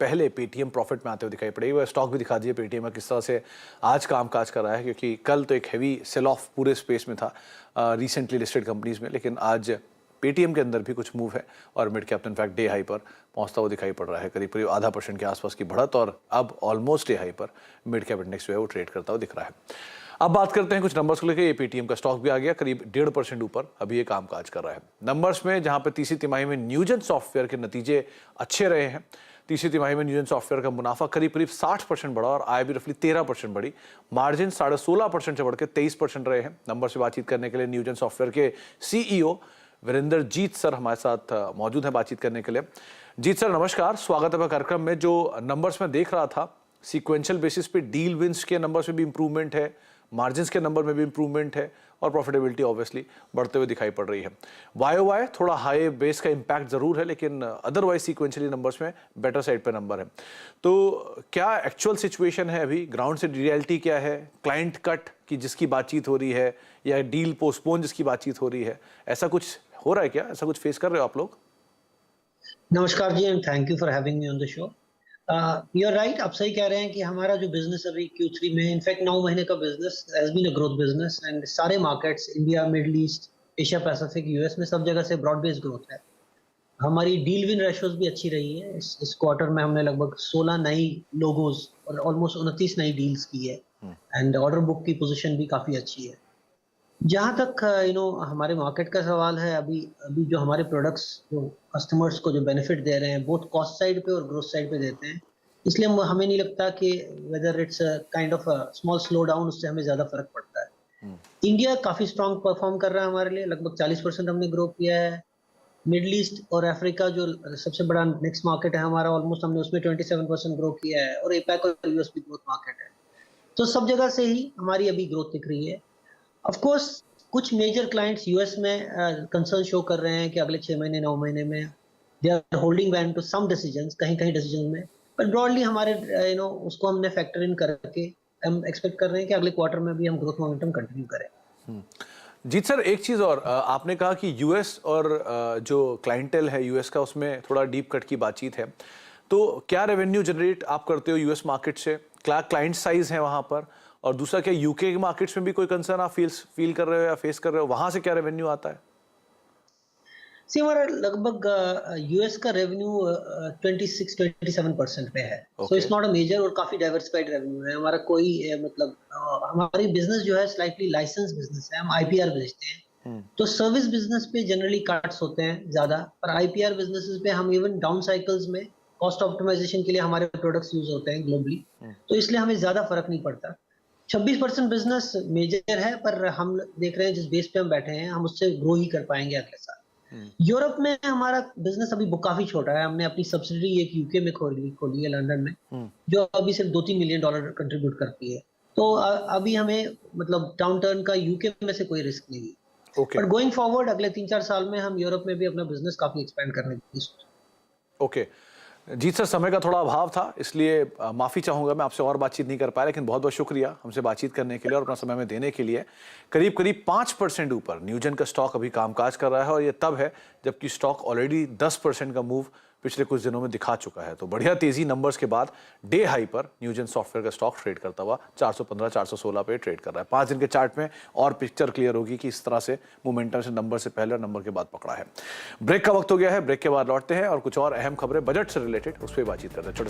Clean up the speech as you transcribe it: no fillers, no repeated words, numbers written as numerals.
पहले Paytm profit में आते हुए दिखाई पड़ेगी। वह स्टॉक भी दिखा दिए पेटीएम का किस तरह से आज कामकाज कर रहा है, क्योंकि कल तो एक हैवी सेल ऑफ पूरे स्पेस में था रिसेंटली लिस्टेड कंपनीज में, लेकिन आज पेटीएम के अंदर भी कुछ मूव है और mid cap in fact day high पर पहुंचता हुआ दिखाई पड़ रहा है। करीब करीब आधा % के आसपास की बढ़त और अब ऑलमोस्ट डे हाई पर मिड कैप इंडेक्स जो है वो ट्रेड करता हुआ दिख रहा है। अब बात करते हैं कुछ नंबर्स को लेकर। ये पेटीएम का स्टॉक भी आ गया करीब 1.5% ऊपर, अभी ये कामकाज कर रहा है। नंबर्स में जहां पे तीसरी तिमाही में न्यूजन सॉफ्टवेयर के नतीजे अच्छे रहे हैं। तीसरी तिमाही में न्यूजन सॉफ्टवेयर का मुनाफा करीब करीब 60% बढ़ा और आय भी रफली 13% बढ़ी। मार्जिन 16.5% से बढ़ के 23% रहे हैं। नंबर से बातचीत करने के लिए न्यूजन सॉफ्टवेयर के CEO वीरेंद्र जीत सर हमारे साथ मौजूद हैं बातचीत करने के लिए। जीत सर नमस्कार, स्वागत है कार्यक्रम में। जो नंबर्स में देख रहा था, सीक्वेंशियल बेसिस पे डील विंस के नंबर्स में भी इंप्रूवमेंट है, मार्जिन्स के नंबर में भी इंप्रूवमेंट है और प्रॉफिटेबिलिटी ऑब्वियसली बढ़ते हुए दिखाई पड़ रही है। YOY थोड़ा हाई बेस का इम्पैक्ट जरूर है, लेकिन अदरवाइज सीक्वेंशियली नंबर्स में बेटर साइड पे नंबर है। तो क्या एक्चुअल सिचुएशन है अभी, ग्राउंड से रियलिटी क्या है? क्लाइंट कट की जिसकी बातचीत हो रही है या डील पोस्टपोन जिसकी बातचीत हो रही है, ऐसा कुछ हो रहा है क्या? ऐसा कुछ फेस कर रहे हो आप लोग? नमस्कार जी and thank you for having me on the show. You are right, आप सही कह रहे हैं कि हमारा जो बिजनेस अभी Q3 में इनफैक्ट 9 महीने का business has been a growth business and सारे markets India, Middle East, Asia Pacific, US में सब जगह से ब्रॉड बेस्ड ग्रोथ है। हमारी डील विन रेशियोज भी अच्छी रही है। इस क्वार्टर में हमने लगभग 16 नई लोगोज और ऑलमोस्ट 29 नई डील्स की है एंड ऑर्डर बुक की पोजीशन भी काफी अच्छी है। जहाँ तक हमारे मार्केट का सवाल है, अभी अभी जो हमारे प्रोडक्ट्स जो कस्टमर्स को जो बेनिफिट दे रहे हैं बोथ कॉस्ट साइड पे और ग्रोथ साइड पे देते हैं, इसलिए हमें नहीं लगता कि whether it's kind of small slow down उससे हमें ज्यादा फर्क पड़ता है। इंडिया काफी स्ट्रांग परफॉर्म कर रहा है हमारे लिए, लगभग 40% हमने ग्रो किया है। मिडल ईस्ट और अफ्रीका जो सबसे बड़ा नेक्स्ट मार्केट है हमारा, ऑलमोस्ट हमने उसमें 27% ग्रो किया है और एपैक और यूएस भी ग्रोथ मार्केट है। तो सब जगह से ही हमारी अभी ग्रोथ दिख रही है। ऑफ कोर्स कुछ मेजर क्लाइंट्स यूएस में कंसर्न शो कर रहे हैं कि अगले 6 महीने 9 महीने में they are holding ban to some decisions, कहीं कहीं डिसीजन में, बट ब्रॉडली हमारे उसको हमने फैक्टर इन करके हम एक्सपेक्ट कर रहे हैं कि अगले क्वार्टर में भी हम ग्रोथ मोमेंटम कंटिन्यू करें। जीत सर, एक चीज और, आपने कहा कि यूएस और जो क्लाइंटेल है यूएस का उसमें थोड़ा डीप कट की बातचीत है, तो क्या रेवेन्यू जनरेट आप करते हो यूएस मार्केट से? क्या क्लाइंट साइज है वहां पर? और दूसरा, क्या यूके के मार्केट्स में भी कोई कंसर्न आप फील कर रहे हो या फेस कर रहे हो? वहां से क्या रेवेन्यू आता है? सी हमारा लगभग यूएस का रेवेन्यू 26-27% पे है। So it's not a major और काफी डाइवर्सिफाइड रेवेन्यू है हमारा। कोई हमारी बिजनेस जो है स्लाइटली लाइसेंस बिजनेस है, हम आईपीआर बेचते हैं। तो सर्विस बिजनेस पे जनरली कट्स होते हैं ज्यादा, पर आईपीआर बिजनेसेस पे हम इवन डाउन साइकिल्स में कॉस्ट ऑप्टिमाइजेशन के लिए हमारे प्रोडक्ट्स यूज होते हैं ग्लोबली, तो इसलिए हमें ज्यादा फर्क नहीं पड़ता। 26% बिजनेस मेजर है, पर हम देख रहे हैं जिस बेस पे हम बैठे हैं हम उससे ग्रो ही कर पाएंगे अगले साल। यूरोप में हमारा बिजनेस अभी काफी छोटा है। हमने अपनी सब्सिडरी एक यूके में खोली है लंदन में, जो अभी सिर्फ $2-3 मिलियन कंट्रीब्यूट करती है। तो अभी हमें मतलब डाउन टर्न का यूके में से कोई रिस्क नहीं है। बट गोइंग फॉरवर्ड अगले 3-4 साल में हम यूरोप में भी अपना बिजनेस काफी एक्सपेंड करने की सोच। ओके जीत सर, समय का थोड़ा अभाव था इसलिए माफ़ी चाहूँगा, मैं आपसे और बातचीत नहीं कर पाया, लेकिन बहुत बहुत शुक्रिया हमसे बातचीत करने के लिए और अपना समय में देने के लिए। करीब करीब 5% ऊपर न्यूजन का स्टॉक अभी कामकाज कर रहा है और ये तब है जबकि स्टॉक ऑलरेडी 10% का मूव पिछले कुछ दिनों में दिखा चुका है। तो बढ़िया तेजी नंबर्स के बाद डे हाई पर न्यूजन सॉफ्टवेयर का स्टॉक ट्रेड करता हुआ 415-416 पे ट्रेड कर रहा है। 5 दिन के चार्ट में और पिक्चर क्लियर होगी कि इस तरह से मोमेंटम से नंबर से पहले और नंबर के बाद पकड़ा है। ब्रेक का वक्त हो गया है, ब्रेक के बाद लौटते हैं और कुछ और अहम खबरें बजट से रिलेटेड उस पर बातचीत करते हैं।